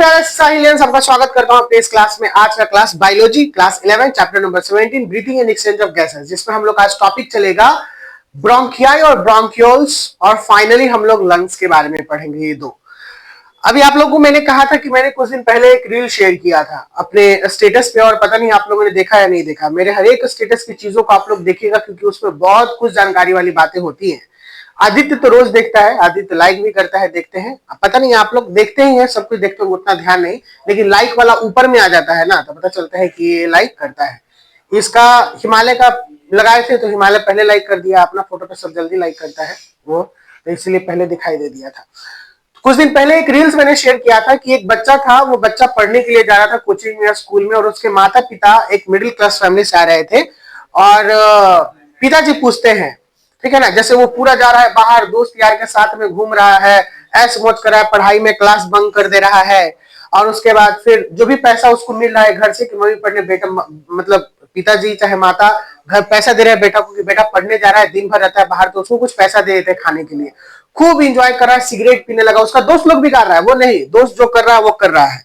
प्यारे साहिलियंस, आपका स्वागत करता हूं अपने इस क्लास में। आज का class biology class 11 chapter number 17 breathing and exchange of gases, जिसमें हम लोग आज टॉपिक चलेगा ब्रोंकियाई और ब्रोंक्यूल्स, और फाइनली हम लोग लंग्स के बारे में पढ़ेंगे। ये दो अभी आप लोगों को मैंने कहा था कि मैंने कुछ दिन पहले एक रील शेयर किया था अपने स्टेटस पे, और पता नहीं आप लोगों ने देखा या नहीं देखा। मेरे हर एक स्टेटस की चीजों को आप लोग देखिएगा, क्योंकि उसमें बहुत कुछ जानकारी वाली बातें होती हैं। आदित्य तो रोज देखता है, आदित्य लाइक भी करता है, देखते हैं। पता नहीं आप लोग देखते ही हैं, सब कुछ देखते हो, उतना ध्यान नहीं, लेकिन लाइक वाला ऊपर में आ जाता है ना, तो पता चलता है कि ये लाइक करता है। इसका हिमालय का लगाए थे तो हिमालय पहले लाइक कर दिया, अपना फोटो पे सब जल्दी लाइक करता है वो, तो इसलिए पहले दिखाई दे दिया था। कुछ दिन पहले एक रील्स मैंने शेयर किया था कि एक बच्चा था, वो बच्चा पढ़ने के लिए जा रहा था कोचिंग में या स्कूल में, और उसके माता पिता एक मिडिल क्लास फैमिली से आ रहे थे। और पिताजी पूछते हैं, ठीक है ना, जैसे वो पूरा जा रहा है बाहर, दोस्त यार के साथ में घूम रहा है, ऐश मौज कर रहा है, पढ़ाई में क्लास बंक कर दे रहा है, और उसके बाद फिर जो भी पैसा उसको मिल रहा है घर से कि मम्मी पढ़ने, बेटा मतलब पिताजी चाहे माता घर पैसा दे रहे हैं बेटा को कि बेटा पढ़ने जा रहा है, दिन भर रहता है बाहर, तो उसको कुछ पैसा दे देते हैं खाने के लिए। खूब इंजॉय कर रहा है, सिगरेट पीने लगा। उसका दोस्त लोग भी कर रहा है, वो नहीं, दोस्त जो कर रहा है वो कर रहा है।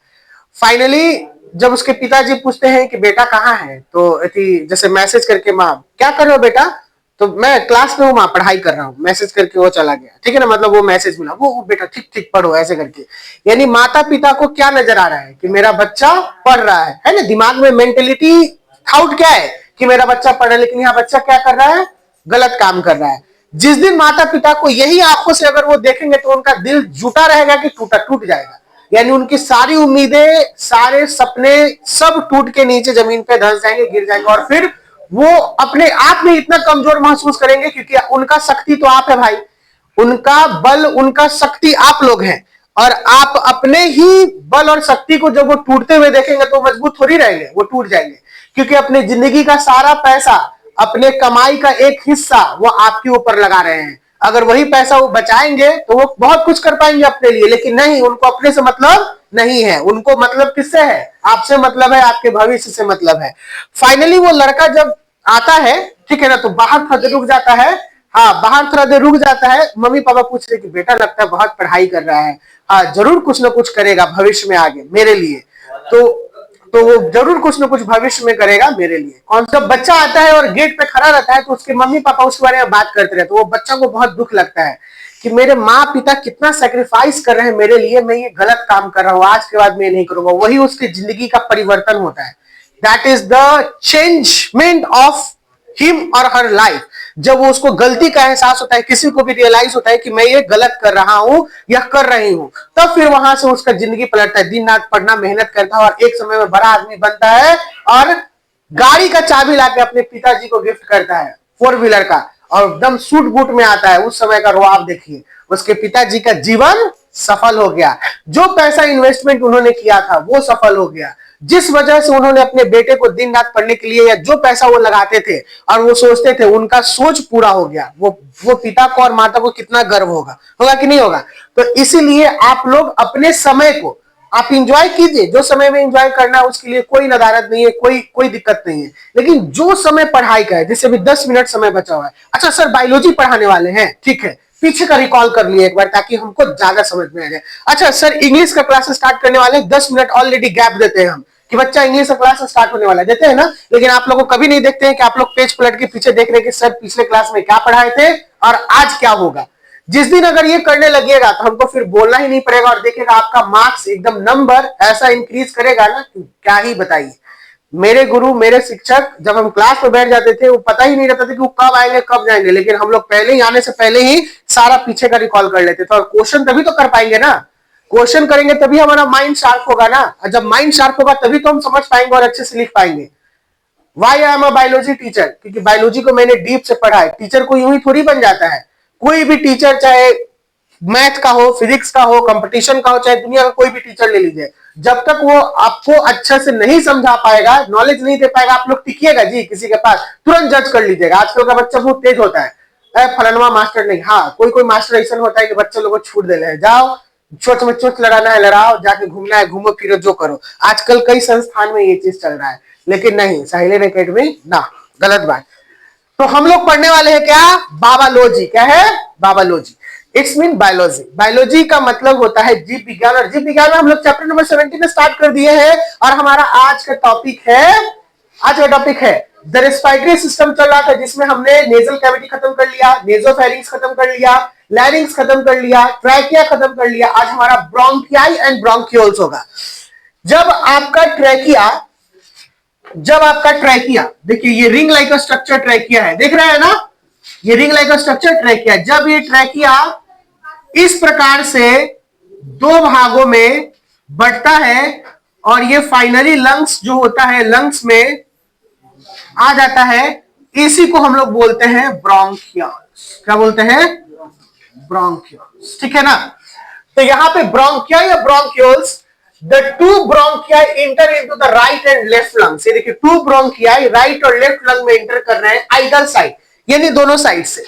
फाइनली जब उसके पिताजी पूछते हैं कि बेटा कहाँ है, तो जैसे मैसेज करके, माँ क्या कर रहे हो बेटा, तो मैं क्लास में हूँ माँ, पढ़ाई कर रहा हूँ, मैसेज करके वो चला गया। ठीक है ना, मतलब वो मैसेज मिला, वो बेटा ठीक ठीक पढ़ो ऐसे करके। यानी माता पिता को क्या नजर आ रहा है कि मेरा बच्चा पढ़ रहा है ना, दिमाग में मेंटेलिटी थाउट क्या है कि मेरा बच्चा पढ़ रहा है, लेकिन यहाँ बच्चा क्या कर रहा है, गलत काम कर रहा है। जिस दिन माता पिता को यही आंखों से अगर वो देखेंगे तो उनका दिल जुटा रहेगा कि टूट जाएगा। यानी उनकी सारी उम्मीदें, सारे सपने सब टूट के नीचे जमीन पे धंस जाएंगे, गिर जाएंगे, और फिर वो अपने आप में इतना कमजोर महसूस करेंगे, क्योंकि उनका शक्ति तो आप है भाई, उनका बल, उनका शक्ति आप लोग हैं। और आप अपने ही बल और शक्ति को जब वो टूटते हुए देखेंगे तो मजबूत थोड़ी रहेंगे, वो टूट जाएंगे। क्योंकि अपनी जिंदगी का सारा पैसा, अपने कमाई का एक हिस्सा वो आपके ऊपर लगा रहे हैं। अगर वही पैसा वो बचाएंगे तो वो बहुत कुछ कर पाएंगे अपने लिए, लेकिन नहीं, उनको अपने से मतलब नहीं है। उनको मतलब किससे है, आपसे मतलब है, आपके भविष्य से मतलब है। फाइनली वो लड़का जब आता है, ठीक है ना, तो बाहर थोड़ा देर रुक जाता है। हाँ, बाहर थोड़ा देर रुक जाता है। मम्मी पापा पूछ रहे कि बेटा लगता है बहुत पढ़ाई कर रहा है, हाँ जरूर कुछ ना कुछ करेगा भविष्य में आगे मेरे लिए, तो वो जरूर कुछ ना कुछ भविष्य में करेगा मेरे लिए। कौन सा बच्चा आता है और गेट पे खड़ा रहता है, तो उसके मम्मी पापा उसके बारे में बात करते रहे, तो वो बच्चा को बहुत दुख लगता है कि मेरे माँ पिता कितना सेक्रीफाइस कर रहे हैं मेरे लिए, मैं ये गलत काम कर रहा हूँ, आज के बाद मैं नहीं करूंगा। वही उसकी जिंदगी का परिवर्तन होता है। That is the changement of him और हर लाइफ। जब वो उसको गलती का एहसास होता है, किसी को भी रियलाइज होता है कि मैं ये गलत कर रहा हूं या कर रही हूं, तब फिर वहां से उसका जिंदगी पलटता है। दिन रात पढ़ना, मेहनत करता है, और एक समय में बड़ा आदमी बनता है, और गाड़ी का चाबी लाके अपने पिताजी को गिफ्ट करता है, 4 व्हीलर का, और एकदम सूट बूट में आता है। उस समय का रुआब देखिए, उसके पिताजी का जीवन सफल हो गया। जो पैसा इन्वेस्टमेंट उन्होंने किया था वो सफल हो गया। जिस वजह से उन्होंने अपने बेटे को दिन रात पढ़ने के लिए, या जो पैसा वो लगाते थे और वो सोचते थे, उनका सोच पूरा हो गया। वो पिता को और माता को कितना गर्व होगा, होगा कि नहीं होगा। तो इसीलिए आप लोग अपने समय को आप इंजॉय कीजिए, जो समय में इंजॉय करना है उसके लिए कोई नदारत नहीं है, कोई दिक्कत नहीं है। लेकिन जो समय पढ़ाई का है, जैसे अभी 10 मिनट समय बचा हुआ है, अच्छा सर बायोलॉजी पढ़ाने वाले हैं, ठीक है, पीछे का रिकॉल कर लिए एक बार ताकि हमको ज्यादा समझ में आ जाए। अच्छा सर इंग्लिश का क्लास स्टार्ट करने वाले, 10 मिनट ऑलरेडी गैप देते हैं हम कि बच्चा इंग्लिश का क्लास स्टार्ट होने वाला है, देते हैं ना। लेकिन आप लोगों को कभी नहीं देखते हैं कि आप लोग पेज पलट के पीछे देख रहे हैं कि सर पिछले क्लास में क्या पढ़ाए थे और आज क्या होगा। जिस दिन अगर ये करने लगेगा तो हमको फिर बोलना ही नहीं पड़ेगा, और देखिएगा आपका मार्क्स एकदम नंबर ऐसा इंक्रीज करेगा ना, क्या ही बताइए। मेरे गुरु, मेरे शिक्षक, जब हम क्लास में बैठ जाते थे, वो पता ही नहीं रहता था कि वो कब आएंगे कब जाएंगे, लेकिन हम लोग पहले ही आने से पहले ही सारा पीछे का रिकॉल कर लेते थे। और क्वेश्चन तभी तो कर पाएंगे ना, क्वेश्चन करेंगे तभी हमारा माइंड शार्प होगा ना, और जब माइंड शार्प होगा तभी तो हम समझ पाएंगे और अच्छे से लिख पाएंगे। Why I am a biology teacher, क्योंकि बायोलॉजी को मैंने डीप से पढ़ा है। टीचर को यूं ही थोड़ी बन जाता है। कोई भी टीचर, चाहे मैथ का हो, फिजिक्स का हो, कंपटीशन का हो, चाहे दुनिया का कोई भी टीचर ले लीजिए, जब तक वो आपको अच्छे से नहीं समझा पाएगा, नॉलेज नहीं दे पाएगा, आप लोग टिकिएगा जी किसी के पास, तुरंत जज कर लीजिएगा। आजकल का बच्चा बहुत तेज होता है, फलानवा मास्टर नहीं, हाँ कोई मास्टर ऐसा होता है कि बच्चे लोगों को छूट दे रहे हैं, जाओ चोट में चोट लड़ाना है लड़ाओ, जाके घूमना है घूमो फिरो जो करो। आजकल कई संस्थान में ये चीज चल रहा है, लेकिन नहीं, साहिलियन एकेडमी ना, गलत बात। तो हम लोग पढ़ने वाले हैं क्या, बाबालोजी। क्या है, बाबालोजी। It's mean biology. बायोलॉजी का मतलब होता है जीव विज्ञान, और जीव विज्ञान में हम लोग चैप्टर नंबर 17 स्टार्ट कर दिए हैं। और हमारा आज का टॉपिक है द रेस्पिरेटरी सिस्टम चल रहा था, जिसमें हमने नेजल कैविटी खत्म कर लिया, नेजोफेरिंग्स खत्म कर लिया, लैरिंग्स खत्म कर लिया, ट्रैकिया खत्म कर लिया। आज हमारा ब्रोंकियाई एंड ब्रोंक्यूल्स होगा। जब आपका ट्रैकिया देखिए, ये रिंग लाइक स्ट्रक्चर ट्रैकिया है, देख रहे हैं ना, ये रिंग लाइक स्ट्रक्चर ट्रैकिया। जब ये ट्रैकिया इस प्रकार से दो भागों में बढ़ता है और ये फाइनली लंग्स जो होता है, लंग्स में आ जाता है, इसी को हम लोग बोलते हैं ब्रोंकियल्स। क्या बोलते हैं? ब्रोंकियल्स। ठीक है ना। तो यहां पे ब्रोंकिया या bronchioles, the two bronchia enter into the right and left lungs. ये देखिए, टू ब्रोंकिया राइट और लेफ्ट लंग में इंटर कर रहे हैं, आइदर साइड, यानी दोनों साइड से।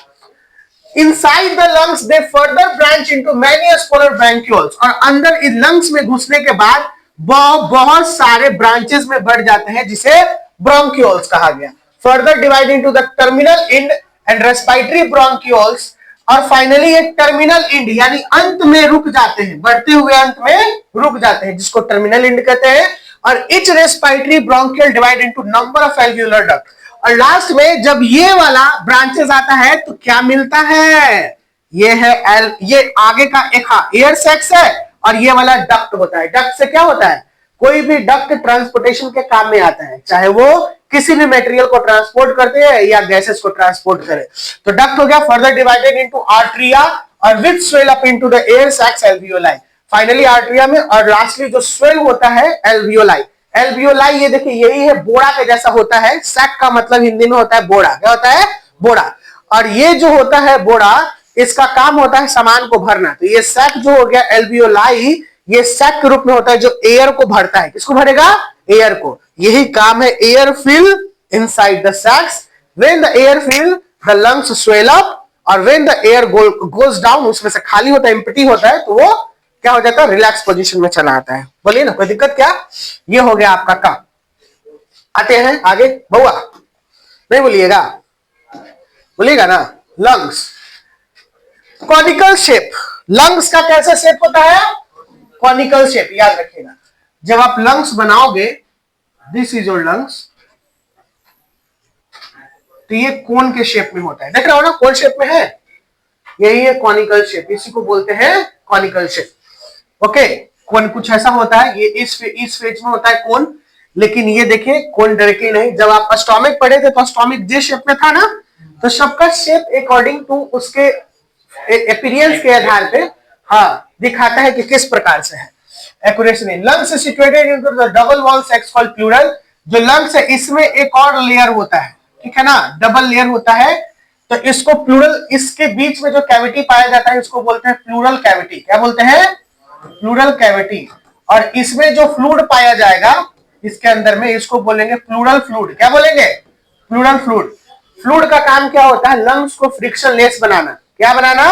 Inside the lungs, they further branch into many smaller bronchioles, और अंदर इस लंग्स में घुसने के बाद बहुत सारे ब्रांचेस में बढ़ जाते हैं, जिसे ब्रोंक्यूल्स कहा गया। Further divide into the terminal end and respiratory bronchioles, और फाइनली एक टर्मिनल इंड यानी अंत में रुक जाते हैं, बढ़ते हुए अंत में रुक जाते हैं, जिसको टर्मिनल इंड कहते हैं। और etch respiratory bronchial divide into number of alveolar duct, और लास्ट में जब ये वाला ब्रांचेस आता है तो क्या मिलता है? ये है ये आगे का एक एयर सेक्स है, और ये वाला डक्ट होता है। डक्ट से क्या होता है? कोई भी डक्ट ट्रांसपोर्टेशन के काम में आता है, चाहे वो किसी भी मटेरियल को ट्रांसपोर्ट करते हैं या गैसेस को ट्रांसपोर्ट करे। तो डक्ट हो गया, फर्दर डिवाइडेड इनटू आर्टरिया और which swell up into the air sacs alveoli. Finally arteria में, और लास्टली जो स्वेल होता है एल्वियोलाई। एल्वियोलाई ये देखिए, यही है, बोड़ा के जैसा होता है। सैक का मतलब हिंदी में होता है बोड़ा। क्या होता है? बोड़ा। और ये जो होता है बोड़ा, इसका काम होता है सामान को भरना। तो ये सैक जो हो गया एल्वियोलाई, ये सैक के रूप में होता है जो एयर को भरता है। किसको भरेगा? एयर को। यही काम है, air fill inside the sacs. When the air fill the lungs swell up, और when the air goes down, उसमें से खाली होता है, एम्प्टी होता है, तो वो क्या हो जाता है? रिलैक्स पोजीशन में चला आता है। बोलिए ना, कोई दिक्कत क्या? ये हो गया आपका काम। आते हैं आगे। बउआ नहीं बोलिएगा, बोलिएगा ना। Lungs conical shape. लंग्स का कैसा शेप होता है? Conical shape. याद रखिएगा, जब आप लंग्स बनाओगे, दिस इज योर लंग्स, तो ये कोन के शेप में होता है। देख रहे हो ना, कोन शेप में है, यही है कॉनिकल शेप। इसी को बोलते हैं कॉनिकल शेप। ओके, कोन कुछ ऐसा होता है, ये इस फेज में होता है कोन। लेकिन ये देखिए, कोन डायरेक्टली नहीं। जब आप स्टोमिक पढ़े थे तो स्टोमिक जिस शेप में था ना, तो सबका शेप अकॉर्डिंग टू उसके अपीयरेंस के आधार पे दिखाता है कि किस प्रकार से है। एक्यूरेसी नहीं। Lungs situated into the double wall sacs called pleural. जो लंग्स है, इसमें एक और लेयर होता है, ठीक है ना, डबल लेयर होता है। तो इसको प्लूरल, इसके बीच में जो कैविटी पाया जाता है, इसको बोलते हैं प्लूरल कैविटी। क्या बोलते हैं? Pleural cavity. और इसमें जो फ्लूइड पाया जाएगा इसके अंदर में, इसको बोलेंगे प्लूरल फ्लूइड। क्या बोलेंगे? Pleural fluid. फ्लूइड का काम क्या होता है? लंग्स को फ्रिक्शन लेस बनाना। क्या बनाना?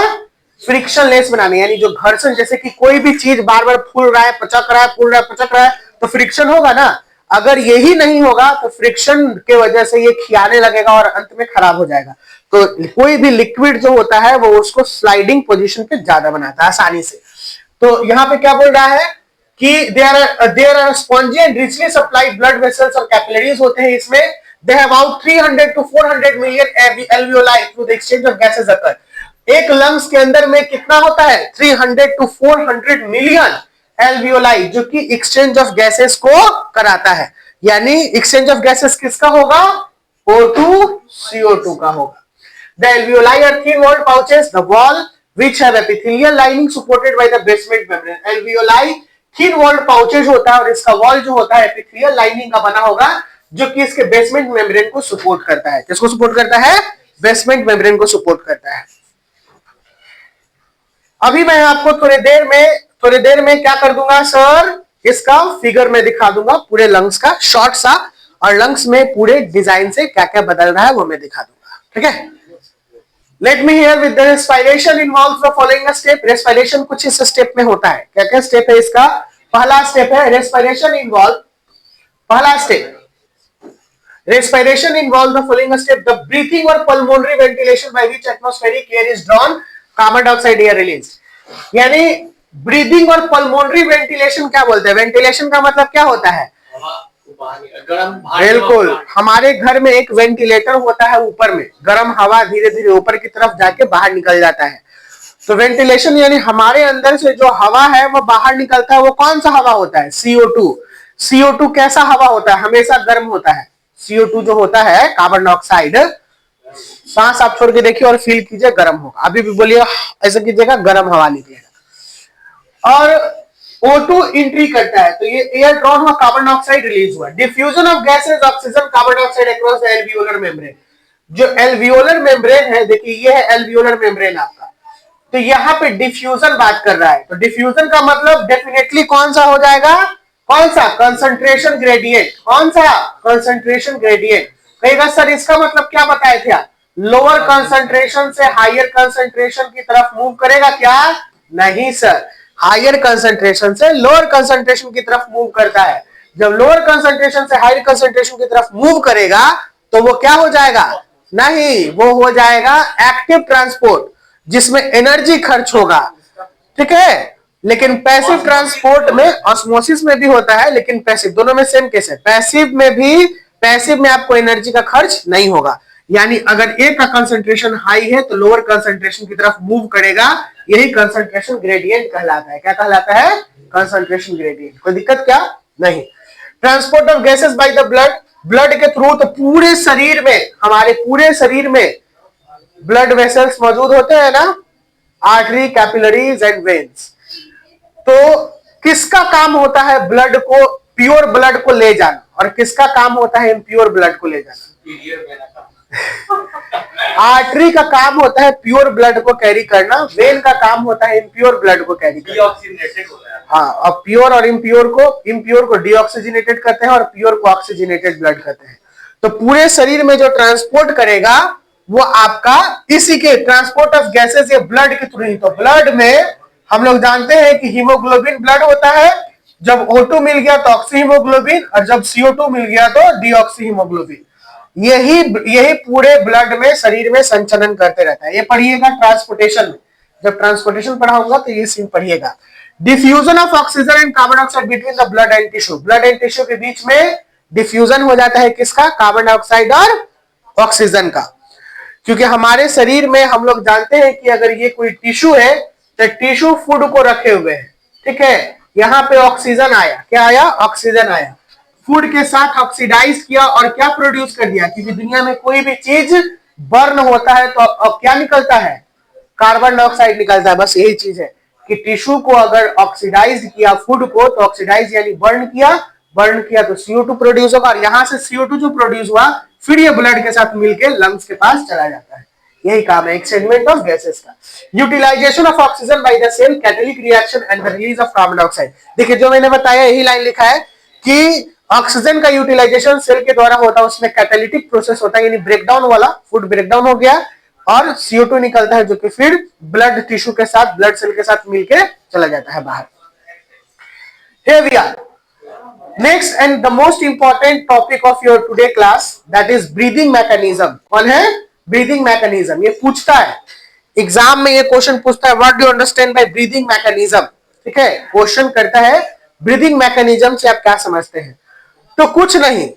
फ्रिक्शन लेस बनाना, यानी जो घर्षण, जैसे कि कोई भी चीज बार बार फूल रहा है, पचक रहा है, फूल रहा है, पचक रहा है, तो फ्रिक्शन होगा ना। अगर यही नहीं होगा तो फ्रिक्शन के वजह से ये खियाने लगेगा और अंत में खराब हो जाएगा। तो कोई भी लिक्विड जो होता है वो उसको स्लाइडिंग पोजीशन पे ज्यादा बनाता है आसानी से। तो यहां पे क्या बोल रहा है कि there are spongy and richly supplied blood vessels और कैपिलरीज होते हैं इसमें। They have about 300 to 400 million alveoli through the exchange of gases occur. एक लंग्स के अंदर में कितना होता है? 300 to 400 मिलियन एल्वियोलाई, जो कि एक्सचेंज ऑफ गैसेस को कराता है। यानी एक्सचेंज ऑफ गैसेस किसका होगा? O2 CO2 का होगा। The alveoli are thin walled pouches, the wall which have epithelial lining supported by the basement membrane. Alveoli thin walled pouches होता है, और इसका वॉल जो होता है epithelial lining का बना होगा, जो कि इसके बेसमेंट मेम्ब्रेन को सपोर्ट करता है। किसको सपोर्ट करता है? बेसमेंट मेम्ब्रेन को सपोर्ट करता है। अभी मैं आपको थोड़ी देर में क्या कर दूंगा सर, इसका फिगर में दिखा दूंगा पूरे लंग्स का शॉर्ट सा, और लंग्स में पूरे डिजाइन से क्या क्या बदल रहा है वो मैं दिखा दूंगा। ठीक है, let me here with the respiration involves the following step. Respiration कुछ इस स्टेप में होता है। क्या क्या स्टेप है इसका? पहला स्टेप है रेस्पिरेशन इन्वॉल्व। पहला step respiration involves the following step: the breathing or pulmonary ventilation by which atmospheric air is drawn, carbon dioxide air release. यानी ब्रीदिंग और पल्मोनरी वेंटिलेशन क्या बोलते हैं? वेंटिलेशन का मतलब क्या होता है? बिल्कुल, हमारे घर में एक वेंटिलेटर होता है, ऊपर में गर्म हवा धीरे धीरे ऊपर की तरफ जाके बाहर निकल जाता है। तो वेंटिलेशन यानी हमारे अंदर से जो हवा है वो बाहर निकलता है। वो कौन सा हवा होता है? CO2। CO2 कैसा हवा होता है? हमेशा गर्म होता है। CO2 जो होता है कार्बन डाइऑक्साइड, सांस आप छोड़ के देखिए और फील कीजिए गर्म होगा। अभी भी बोलिए, ऐसा कीजिएगा, गर्म हवा निकलेगा। और O2 एंट्री करता है, तो ये एयर ड्रॉन हुआ, कार्बन डाइऑक्साइड रिलीज हुआ। Diffusion of gases oxygen carbon dioxide across the alveolar membrane. जो एल्वियोलर मेम्ब्रेन है, देखिए ये है एल्वियोलर मेम्ब्रेन आपका। तो यहाँ पे डिफ्यूजन बात कर रहा है, तो डिफ्यूजन का मतलब डेफिनेटली कौन सा हो जाएगा? कौन सा? Concentration gradient. कौन सा? Concentration gradient. कहेगा सर इसका मतलब क्या बताए थे आप? लोअर कंसंट्रेशन से हायर कंसंट्रेशन की तरफ मूव करेगा क्या? नहीं सर, हायर कंसंट्रेशन से लोअर कंसंट्रेशन की तरफ मूव करता है। जब लोअर कंसंट्रेशन से हायर कंसंट्रेशन की तरफ मूव करेगा तो वो क्या हो जाएगा? नहीं, वो हो जाएगा एक्टिव ट्रांसपोर्ट, जिसमें एनर्जी खर्च होगा। ठीक है, लेकिन पैसिव ट्रांसपोर्ट में ऑस्मोसिस में भी होता है, लेकिन पैसिव, दोनों में सेम केस है। पैसिव में भी, पैसिव में आपको एनर्जी का खर्च नहीं होगा। यानी अगर एक का कंसंट्रेशन हाई है तो लोअर कंसंट्रेशन की तरफ मूव करेगा। यही कंसंट्रेशन ग्रेडियंट कहलाता है। क्या कहलाता है? Concentration gradient. कोई दिक्कत क्या? नहीं। Transport of gases by the blood, blood के थ्रू, तो पूरे शरीर में, हमारे पूरे शरीर में ब्लड वेसल्स मौजूद होते हैं ना, आर्टरी, कैपिलरीज एंड वेन्स। तो किसका काम होता है ब्लड को, प्योर ब्लड को ले जाना, और किसका काम होता है इम्प्योर ब्लड को ले जाना? आर्टरी का काम होता है प्योर ब्लड को कैरी करना, वेन का काम होता है इम्प्योर ब्लड को कैरी करना। हाँ, और प्योर और इम्प्योर को डीऑक्सीजनेटेड करते हैं और प्योर को ऑक्सीजनेटेड ब्लड कहते हैं। तो पूरे शरीर में जो ट्रांसपोर्ट करेगा वो आपका इसी के ट्रांसपोर्ट ऑफ गैसेस, ये ब्लड के थ्रू ही। तो ब्लड में हम लोग जानते हैं कि हीमोग्लोबिन ब्लड होता है। जब O2 मिल गया तो ऑक्सी हीमोग्लोबिन, और जब CO2 मिल गया तो डीऑक्सी हीमोग्लोबिन। यही पूरे ब्लड में, शरीर में संचलन करते रहता है। ये पढ़िएगा ट्रांसपोर्टेशन में, जब ट्रांसपोर्टेशन पढ़ाऊंगा तो ये सीन पढ़िएगा। Diffusion of oxygen and carbon dioxide between the blood and tissue, blood and tissue के बीच में डिफ्यूजन हो जाता है किसका? कार्बन डाइऑक्साइड और ऑक्सीजन का। क्योंकि हमारे शरीर में हम लोग जानते हैं कि अगर ये कोई टिश्यू है तो टिश्यू फूड को रखे हुए है। ठीक है, यहाँ पे ऑक्सीजन आया, क्या आया? ऑक्सीजन आया, फूड के साथ ऑक्सीडाइज किया और क्या प्रोड्यूस कर दिया? क्योंकि दुनिया में कोई भी चीज बर्न होता है तो क्या निकलता है? कार्बन डाइऑक्साइड निकलता है। बस यही चीज है कि टिश्यू को अगर ऑक्सीडाइज किया फूड को, तो ऑक्सीडाइज यानी बर्न किया तो CO2 प्रोड्यूस होगा, और यहां से CO2 जो प्रोड्यूस हुआ फिर ये ब्लड के साथ मिलकर लंग्स के पास चला जाता है। यही काम है एक्सचेंजमेंट ऑफ गैसेस का। Utilisation of oxygen by the cell, catalytic reaction and the release of carbon dioxide. देखिए जो मैंने बताया यही लाइन लिखा है कि ऑक्सीजन का यूटिलाइजेशन सेल के द्वारा होता है, उसमें कैटालिटिक प्रोसेस होता है, यानी ब्रेकडाउन वाला, फूड ब्रेकडाउन हो गया और CO2 निकलता है, जो कि फिर ब्लड टिश्यू के साथ, ब्लड सेल के साथ मिलकर चला जाता है बाहर। Here we are. Next and the most important topic of your today class, that is breathing mechanism. कौन है? Breathing mechanism. ये पूछता है एग्जाम में, ये क्वेश्चन पूछता है what do you understand by breathing mechanism. ठीक है, क्वेश्चन करता है ब्रीदिंग मैकेनिज्म से आप क्या समझते हैं। तो कुछ नहीं,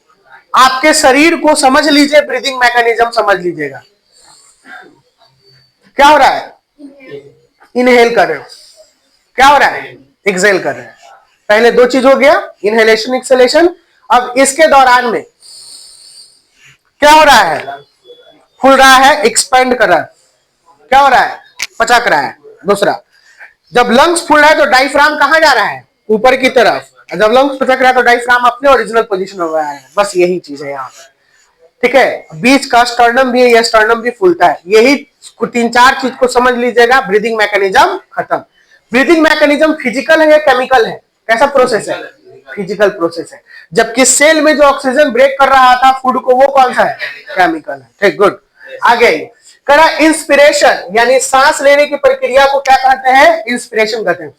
आपके शरीर को समझ लीजिए, ब्रीदिंग मैकेनिज्म समझ लीजिएगा। क्या हो रहा है? इनहेल कर रहे हो, क्या हो रहा है? एक्सहेल कर रहे हैं। पहले दो चीज हो गया, इनहेलेशन एक्सहेलेशन। अब इसके दौरान में क्या हो रहा है? फूल रहा है, एक्सपेंड कर रहा है। क्या हो रहा है? पचक रहा है। दूसरा, जब लंग्स फूल रहा है तो डायफ्राम कहां जा रहा है? ऊपर की तरफ। जब लंग्स पचक रहा है तो डायफ्राम अपने ओरिजिनल पोजीशन हो गया है। बस यही चीज है यहाँ पे। ठीक है, बीच का स्टर्नम भी है, यह स्टर्नम भी फूलता है। यही तीन चार चीज को समझ लीजिएगा, ब्रीदिंग मैकेनिज्म खत्म। ब्रीदिंग मैकेनिज्म फिजिकल है या केमिकल है? कैसा प्रोसेस है? फिजिकल प्रोसेस है। जबकि सेल में जो ऑक्सीजन ब्रेक कर रहा था फूड को, वो कौन सा है? केमिकल है। ठीक, गुड। आगे करा इंस्पिरेशन, यानी सांस लेने की प्रक्रिया को क्या कहते हैं? इंस्पिरेशन कहते हैं।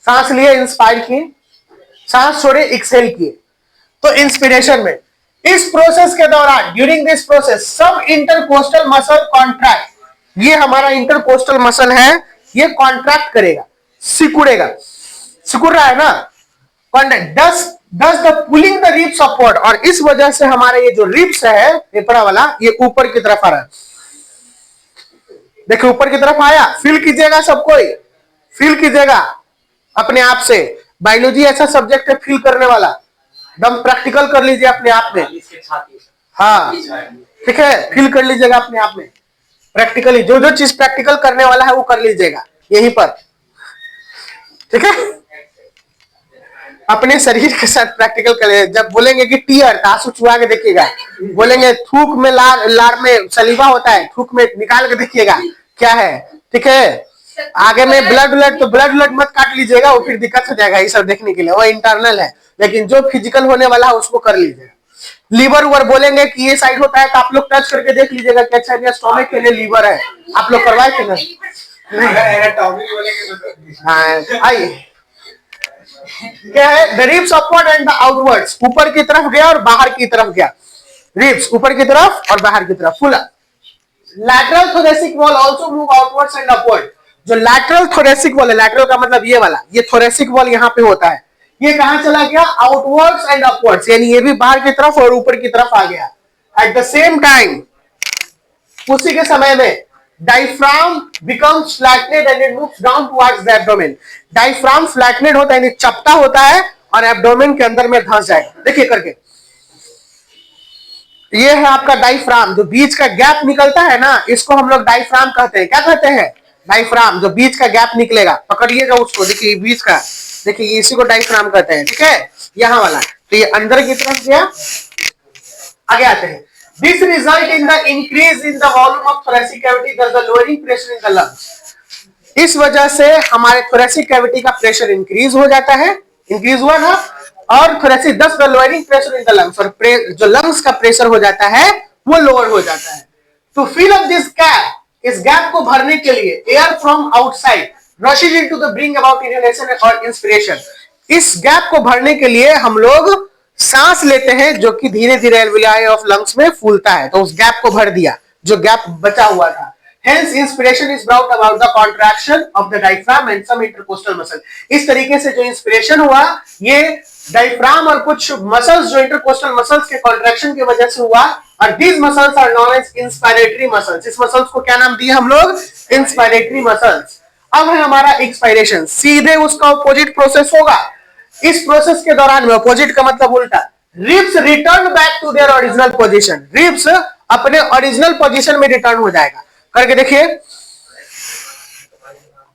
सांस लिए, इंस्पायर किए, सांस छोड़े, एक्सहेल किए, तो इंस्पिरेशन में। इस प्रोसेस के दौरान, ड्यूरिंग दिस प्रोसेस, सब इंटरकोस्टल मसल कॉन्ट्रैक्ट, ये हमारा इंटरकोस्टल मसल है, ये कॉन्ट्रैक्ट करेगा, सिकुड़ेगा, सिकुड़ रहा है ना, contract does the pulling the ribs upward, और इस वजह से हमारे ये जो रिब्स है पेपरा वाला, ये ऊपर की तरफ आ रहा है। देखिए ऊपर की तरफ आया, फील कीजिएगा सब कोई, फील कीजिएगा अपने आप से। बायोलॉजी ऐसा सब्जेक्ट है फील करने वाला, दम प्रैक्टिकल कर लीजिए अपने आप में। हाँ ठीक है, फील कर लीजिएगा अपने आप में प्रैक्टिकली, जो जो चीज प्रैक्टिकल करने वाला है वो कर लीजिएगा यहीं पर, ठीक है। अपने शरीर के साथ प्रैक्टिकल करें। जब बोलेंगे कि टीयर, आंसू चुहा के देखिएगा, बोलेंगे थूक में लार में सलीवा होता है, थूक में निकाल के देखिएगा क्या है, ठीक है। आगे में ब्लड तो ब्लड मत काट लीजिएगा, वो फिर दिक्कत हो जाएगा ये सब देखने के लिए, वो इंटरनल है। लेकिन जो फिजिकल होने वाला है उसको कर लीजिएगा। लीवर उवर बोलेंगे कि ये साइड होता है तो आप लोग टच करके देख लीजिएगा कि अच्छा ये स्टोमक के लिए लीवर है, आप लोग करवाए थे ना। आइए क्या है, the ribs upward and the outwards, ऊपर की तरफ गया और बाहर की तरफ गया, रिब्स ऊपर की तरफ और बाहर की तरफ फुला। Lateral thoracic wall also move outwards and upward, जो लैटरल थोरेसिक वॉल है, लैटरल का मतलब ये वाला, ये थोरेसिक वॉल यहाँ पे होता है, ये कहां चला गया, आउटवर्ड्स एंड अपवर्ड्स, यानी ये भी बाहर की तरफ और ऊपर की तरफ आ गया। एट द सेम टाइम, उसी के समय में diaphragm becomes flattened and it moves down towards the abdomen. Diaphragm flattened होता है, यानी चपटा होता है और एब्डोमेन के अंदर में धंस जाएगा। देखिए करके, ये है आपका डायफ्राम, जो बीच का गैप निकलता है ना, इसको हम लोग डायफ्राम कहते हैं। क्या कहते हैं, डायफ्राम, जो बीच का गैप निकलेगा, पकड़िएगा उसको, देखिए बीच का, देखिए इसी को डायफ्राम कहते हैं, ठीक है, यहाँ वाला। तो ये अंदर की तरफ गया, आगे आते हैं। This result in the increase in the volume of thoracic cavity, thus the lowering pressure in the lungs. इस वजह से हमारे thoracic cavity का प्रेशर इंक्रीज हो जाता है, इंक्रीज हुआ ना, और thoracic thus the lowering pressure in the lungs, और जो lungs का प्रेशर हो जाता है वो लोअर हो जाता है। To fill up this gap, इस गैप को भरने के लिए air from outside rushes into the bring about inhalation और inspiration। इस गैप को भरने के लिए हम लोग सांस लेते हैं, जो कि धीरे धीरे एल्वियाई ऑफ लंग्स में फूलता है, तो उस गैप को भर दिया जो गैप बचा हुआ था। Hence inspiration is brought about the contraction of the diaphragm and some intercostal muscle। इस तरीके से जो इंस्पिरेशन हुआ, ये डायफ्राम और कुछ मसल्स जो इंटरकोस्टल मसल्स के कॉन्ट्रैक्शन की वजह से हुआ, और these muscles are known as inspiratory muscles। इस मसल्स को क्या नाम दिए हम लोग, इंस्पायरेटरी मसल्स। अब है हमारा एक्सपायरेशन, सीधे उसका ऑपोजिट प्रोसेस होगा। इस प्रोसेस के दौरान में, अपोजिट का मतलब उल्टा, ribs return back to their original position, ribs अपने ओरिजिनल पोजीशन में रिटर्न हो जाएगा। करके देखिए,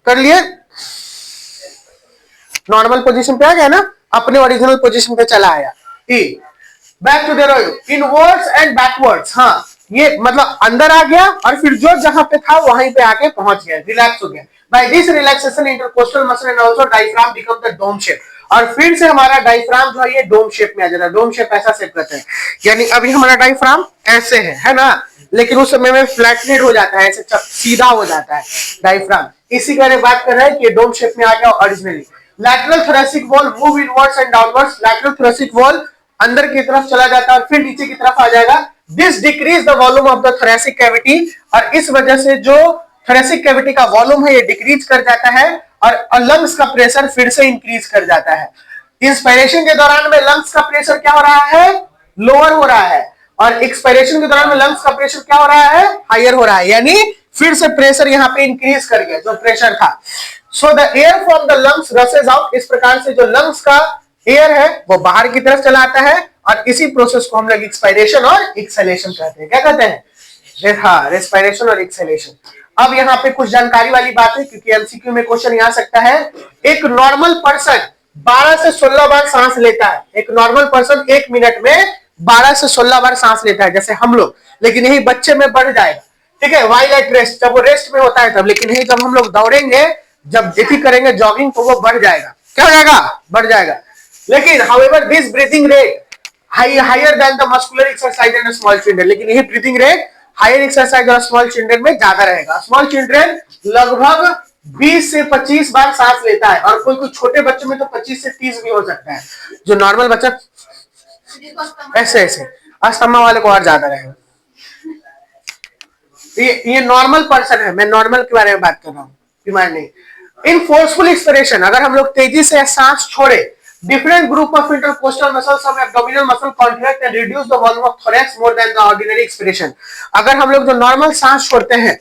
कर लिए, नॉर्मल पोजीशन पे आ गया ना, अपने ओरिजिनल पोजीशन पे चला आया। Back to their inwards and backwards, हाँ ये मतलब अंदर आ गया और फिर जो जहां पे था वहीं पे आके पहुंच गया, रिलैक्स हो गया। By this relaxation, intercostal muscle and also diaphragm become the dome shape। और फिर से हमारा डायफ्राम जो है ये डोम शेप में आ जाता है। डोम शेप ऐसा शेप करते हैं, यानी अभी हमारा डायफ्राम ऐसे है ना, लेकिन उस समय में फ्लैटनेड हो जाता है, ऐसे सीधा हो जाता है डायफ्राम। इसी का बात कर रहे हैं कि डोम शेप में आ गया originally. Lateral thoracic wall move inwards and downwards, lateral thoracic wall अंदर की तरफ चला जाता है और फिर नीचे की तरफ आ जाएगा। This decrease the volume of the thoracic cavity, और इस वजह से जो थोरेसिक कैविटी का वॉल्यूम है ये डिक्रीज कर जाता है और लंग्स का प्रेशर फिर से इंक्रीज कर जाता है। इंस्पायरेशन के दौरान में लंग्स का प्रेशर क्या हो रहा है, लोअर हो रहा है, और एक्सपायरेशन के दौरान में लंग्स का प्रेशर क्या हो रहा है, हायर हो रहा है, यानी फिर से प्रेशर यहाँ पे इंक्रीज कर गया जो प्रेशर था। So the air from the lungs रसेस out, इस प्रकार से जो लंग्स का एयर है वो बाहर की तरफ चला आता है, और इसी प्रोसेस को हम लोग एक्सपायरेशन और एक्सहेलेशन कहते हैं। क्या कहते हैं, हाँ, रेस्पिरेशन और एक्सहेलेशन। अब यहाँ पे कुछ जानकारी वाली बात है, क्योंकि एमसीक्यू में क्वेश्चन आ सकता है। एक नॉर्मल पर्सन 12 से 16 बार सांस लेता है, एक नॉर्मल पर्सन 1 मिनट में 12 से 16 बार सांस लेता है, जैसे हम लोग, लेकिन यही बच्चे में बढ़ जाएगा, ठीक है, व्हाइल एट रेस्ट, जब वो रेस्ट में होता है तब, लेकिन यही जब हम लोग दौड़ेंगे, जब एथी करेंगे जॉगिंग, तो वो बढ़ जाएगा। क्या हो जाएगा, बढ़ जाएगा। लेकिन however this breathing rate higher than the muscular exercise and small children, लेकिन यही ब्रीथिंग रेट हायर एक्सरसाइज और स्मॉल चिल्ड्रन में ज्यादा रहेगा। स्मॉल चिल्ड्रन लगभग 20 से 25 बार सांस लेता है, और कोई छोटे बच्चों में तो 25 से 30 भी हो सकता है। जो नॉर्मल बच्चा ऐसे ऐसे, अस्थमा वाले को और ज्यादा रहेगा। ये नॉर्मल पर्सन है, मैं नॉर्मल के बारे में बात कर रहा हूँ, बीमार नहीं। इन फोर्सफुल एक्सपिरेशन, अगर हम लोग तेजी से सांस छोड़े, different group of intercostal muscles of abdominal muscle contract and reduce the volume of thorax more than the ordinary expiration. अगर हम लोग जो नॉर्मल सांस छोड़ते हैं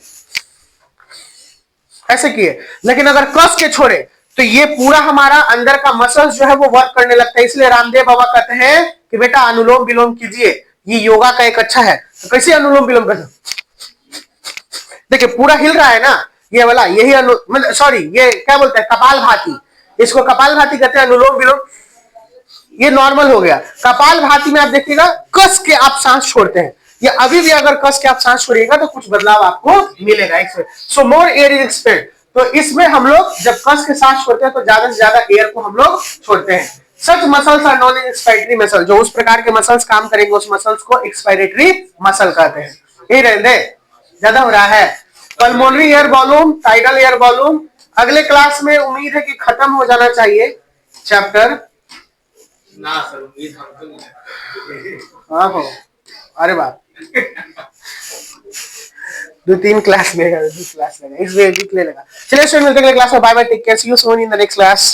ऐसे किए, लेकिन अगर कस के छोड़े तो ये पूरा हमारा अंदर का मसल्स जो है वो वर्क करने लगता है। इसलिए रामदेव बाबा कहते हैं कि बेटा अनुलोम विलोम कीजिए, ये योगा का एक अच्छा है। तो कैसे अनुलोम विलोम करना, देखिए पूरा हिल रहा है ना, ये वाला यही मतलब सॉरी ये क्या बोलते हैं, कपाल भाती, इसको कपाल भाती कहते हैं, अनुलोम विलोम ये नॉर्मल हो गया। कपाल भाती में आप देखिएगा कस के आप सांस छोड़ते हैं, या अभी भी अगर कस के आप सांस छोड़िएगा तो कुछ बदलाव आपको मिलेगा। सो मोर एयर इज एक्सपेल्ड, तो इसमें हम लोग जब कस के सांस छोड़ते हैं तो ज्यादा से ज्यादा एयर को हम लोग छोड़ते हैं। Such muscles are non expiratory muscle, जो उस प्रकार के मसल्स काम करेंगे उस मसल्स को एक्सपायरेटरी मसल कहते हैं। यही रहने ज्यादा हो रहा है। Pulmonary air volume, tidal air volume, अगले क्लास में उम्मीद है कि खत्म हो जाना चाहिए चैप्टर ना सर, उम्मीद हमको नहीं है। हाँ हो, अरे बात 2-3 क्लास लेगा, 2 क्लास लेगा, इस वीक ले लेगा। चलिए मिलते हैं अगले क्लास में, bye bye, take care, see you soon in the next class.